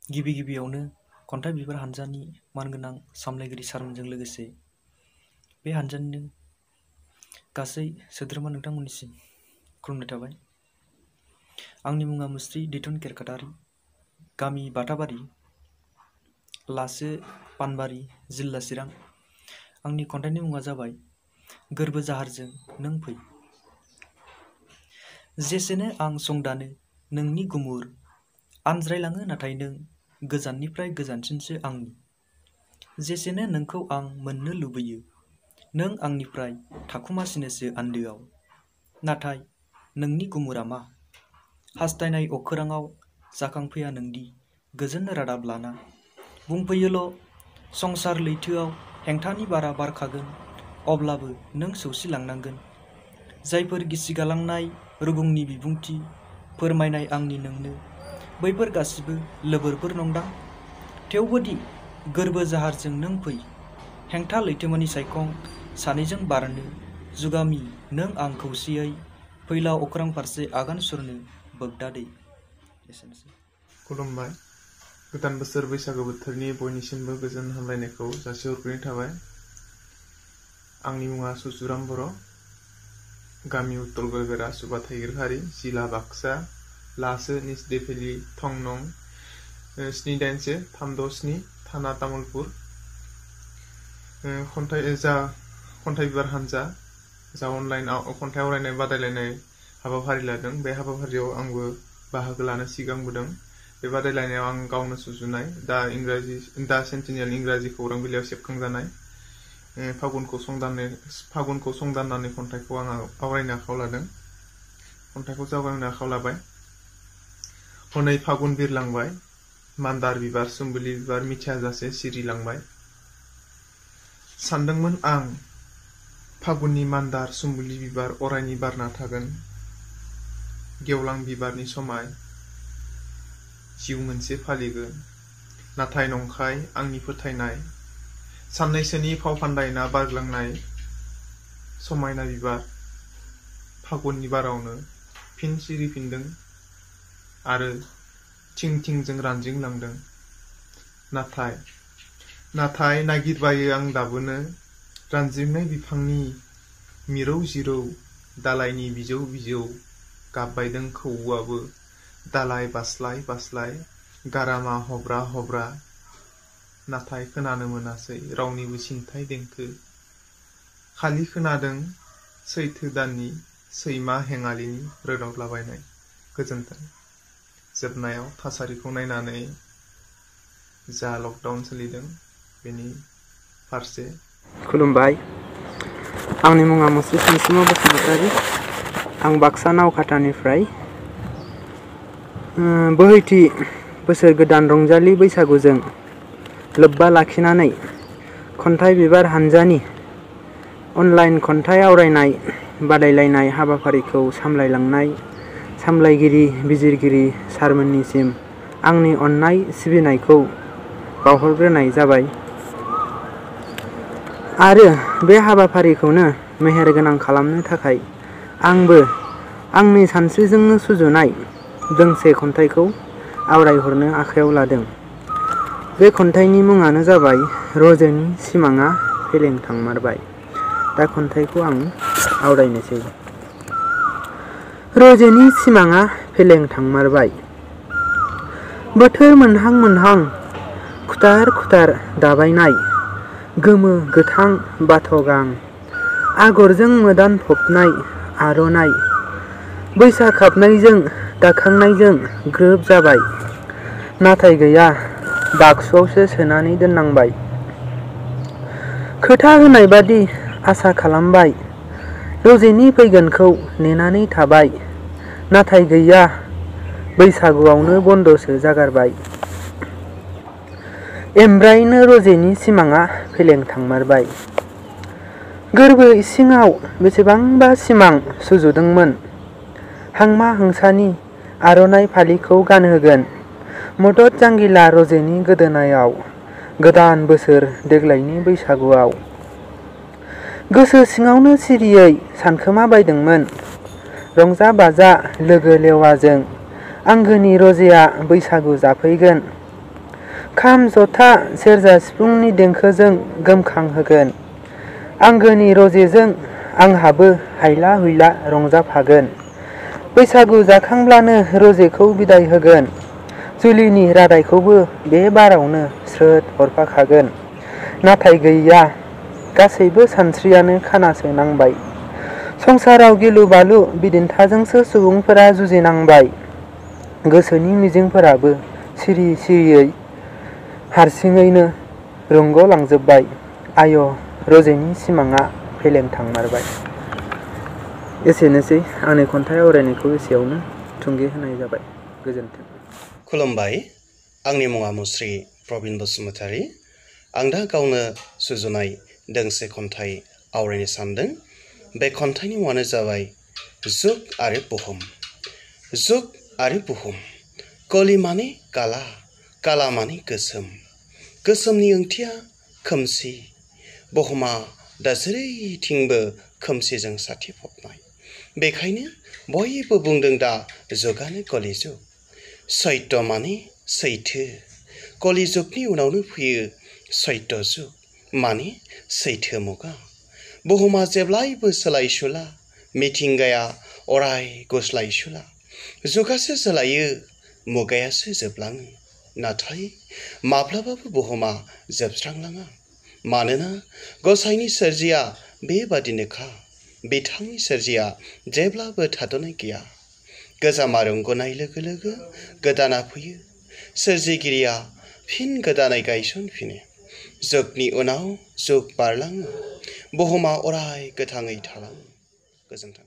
गिबियावनो खन्थाइ बिबार हानजानि मानगोनां सामलायगिरि सारमोनजों लोगोसे बे हानजानिनो गासै सोद्रोमा नोंथांमोननिसिम खुलुमनाय थाबाय। आंनि मुङा मुस्रि दैथुन केरकाटारि, गामि बाथाबारि, लासो पानबारि, जिल्ला चिरां। आंनि खन्थाइनि मुङा जाबाय गोरबो जाहारजों नों फै। जेसेनो आं संदानो नोंनि गुमुर, आनज्रायलाङो नाथाय नों गोजाननिफ्राय गोजानसिनसो आंनि। जेसेनो नोंखौ आं मोननो लुबैयो, नों आंनिफ्राय थाखुमासिनोसो आन्दोआव। नाथाय नोंनि गुमुरा मा? हास्थायनाय अखोराङाव जाखांफैया नोंदि गोजोन रादाब लाना। बुंफैयोल' संसार लैथोआव हेंथानि बारा बारखागोन, अब्लाबो नों सौसिलांनांगोन। जायफोर गिसिगालांनाय रुगुंनि बिबुंथि फोरमायनाय आंनि नोंनो, बैफोर गासिबो लोबोरफोर नंदां। थेवबोदि गोरबो जाहारजों नों फै, हेंथा लैथोमानि सायखं सानैजों बारनो। जुगामि नों आं खौसेयै फैलाव अख्रां फारसे आगान सुरनो बोगदादै। एसेनोसै। खुलुमबाय। गोदान बोसोर बैसागु बोथोरनि बयनिसिमबो गोजोन हामलायनायखौ जासिहरग्रोनाय थाबाय। आंनि मुङा सुजुराम बर', गामि उत्तर गलबेरा, सुबा थाइगिरखारि, जिल्ला बाक्सा, लासो निजदेफेलि, थं नं 781-367, थाना तामुलपुर। खन्थाइ बिबार हानजा जा अनलाइनआव खन्थाइ आवरायनाय बादायलायनाय हाबाफारि लादों, बे हाबाफारियाव आंबो बाहागो लानो सिगांबोदों। बे बादायलायनायाव आं गावनो सुजुनाय दा सेन्टिनेल इंराजि खौरां बिलाइयाव सेबखांजानाय फागुनखौ संदाननानै खन्थाइखौ आं आवरायनो आखायाव लादों। खन्थाइखौ जावगायनो आखायाव लाबाय। हनै फागुन बिरलांबाय, मान्दार बिबार सुम्बुलि बिबार मिथियाजासे सिरिलांबाय। सानदोंमोन आं फागुननि मान्दार सुम्बुलि बिबार अरायनि बारना थागोन, गेवलां बिबारनि समाय जिउ मोनसे फालिगोन। नाथाय नंखाय आंनि फोथायनाय, साननैसोनि फाव फान्दायना बारग्लांनाय समायना बिबार फागुननि बारावनो फिन सिरिफिनदों आरो थिं थिंजों रानज्रिंलांदों। नाथाय नागिरबायो आं दाबोनो रानज्रिंनाय बिफांनि मिरौ जिरौ, दालाइनि बिजौ बिजौ गाबबायदों खौवौआबो दालाइ बास्लाय बास्लाय, गारामा हब्रा हब्रा। नाथाय खोनानो मोनासै रावनिबो सिन्थाय देंखो, खालि खोनादों सैथो दाननि सैमा हेङालिनि रोदावद्लाबायनाय। गोजोन्थों। जोबनायाव थासारिखौ नायनानै जा लकडाउन सोलिदों बेनि फारसे। खुलुमबाय। आंनि मुङा मुस्रि सानसुमा बसुमतारी, आं बाक्सा नावखातानिफ्राय। बोहैथि बोसोर गोदान रंजालि बैसागुजों लोब्बा लाखिनानै खन्थाइ बिबार हानजानि अनलाइन खन्थाइ आवरायनाय बादायलायनाय हाबाफारिखौ सामलायलांनाय सामलायगिरि बिजिरगिरि सारमोननिसिम आंनि अननाय सिबिनायखौ बावहरग्रोनाय जाबाय आरो बे हाबाफारिखौनो मेहेरगोनां खालामनो थाखाय आंबो आंनि सानस्रिजोंनो सुजुनाय दोंसे खन्थाइखौ आवरायहरनो आखायाव लादों। बे खन्थाइनि मुङानो जाबाय रजेनि सिमाङा फेलें थांमारबाय। दा खन्थाइखौ आं आवरायनोसै। रजेनि सिमाङा फेलें थांमारबाय। बोथोर मोनहां मोनहां खुथार खुथार दाबायनाय गोमो गोथां बाथ' गां, आगरजों मोदान फबनाय आर'नाइ, बैसाग हाबनायजों दाखांनायजों ग्रोब जाबाय। नाथाय गैया, बाक्सुआवसो सोनानै दोननांबाय। खोथा होनाय बादि आसा खालामबाय, रजेनि फैगोनखौ नेनानै थाबाय। नाथाय गैया, बैसागुआवनो बन्दसो जागारबाय। एमब्रायैनो रजेनि सिमाङा फेलें थांमारबाय। गोरबो इसिङाव बेसेबांबा सिमां सुजुदोंमोन, हांमा हांसानि आर'नाइ फालिखौ गानहोगोन मदद जांगिला रजेनि गोदोनायाव गोदान बोसोर देग्लायनि बैसागुआव। गोसो सिङावनो सिरियै सानखोमा बायदोंमोन, रंजा बाजा लोगो लेवाजों आंगोनि रजेया बैसागु जाफैगोन। खाम जथा सेरजा सिफुंनि देंखोजों गोमखांहोगोन। आंगोनि रजेजों आंहाबो हायला हुइला रंजाफागोन। बैसागु जाखांब्लानो रजेखौ बिदाय होगोन। जुलिनि रादायखौबो बे बारावनो स्रोद हरफाखागोन। नाथाय गैया, गासैबो सानस्रियानो खानासो नांबाय। संसाराव गिलु बालु बिदिन्थाजोंसो सुबुंफोरा जुजिनांबाय। गोसोनि मिजिंफोराबो सिरि सिरियै हारसिङैनो रुंग'लांजोब्बाय। आय', रजेनि सिमाङा फेलें थांमारबाय। एसेनोसै आंनि खन्थाइ आवरायनायखौ एसेयावनो थुंगे होनाय जाबाय। गोजोन्थों। खुलुमबाय। आंनि मुङा मुस्रि प्रबिन बसुमतारी। आं दा गावनो सुजुनाय दोंसे खन्थाइ आवरायनो सानदों। बे खन्थाइनि मुङानो जाबाय जुग आरो बुहुम। जुग आरो बुहुम। कलि माने काला, काला माने गोसोम। गोसोमनि ओंथिया खोमसि। बुहुमा दा जेरैथिंबो खोमसिजों साथिफबनाय। बेखायनो बयबो बुंदों दा जुगानो कलि जुग। सैत्य माने सैथो। कलि जुगनि उनावनो फैयो सैत्य जुग माने सैथो मुगा। बुहुमा जेब्लायबो सोलायसुला, मिथिंगाया अराय गुस्लायसुला। जुगासो सोलायो, मुगायासो जोबलाङो। नाथाय माब्लाबाबो बुहुमा जोबस्रांलाङा। मानोना गसाइनि सोरजिया बेबादिनोखा। बिथांनि सोरजिया जेब्लाबो थाद'नाय गैया। गोजामा रुंग'नाय लोगो लोगो गोदाना फैयो। सोरजिगिरिया फिन गोदानै गायसनफिनो। जुगनि उनाव जुग बारलाङो। बुहुमा अराय गोथाङै थालाङो। गोजोन्थों।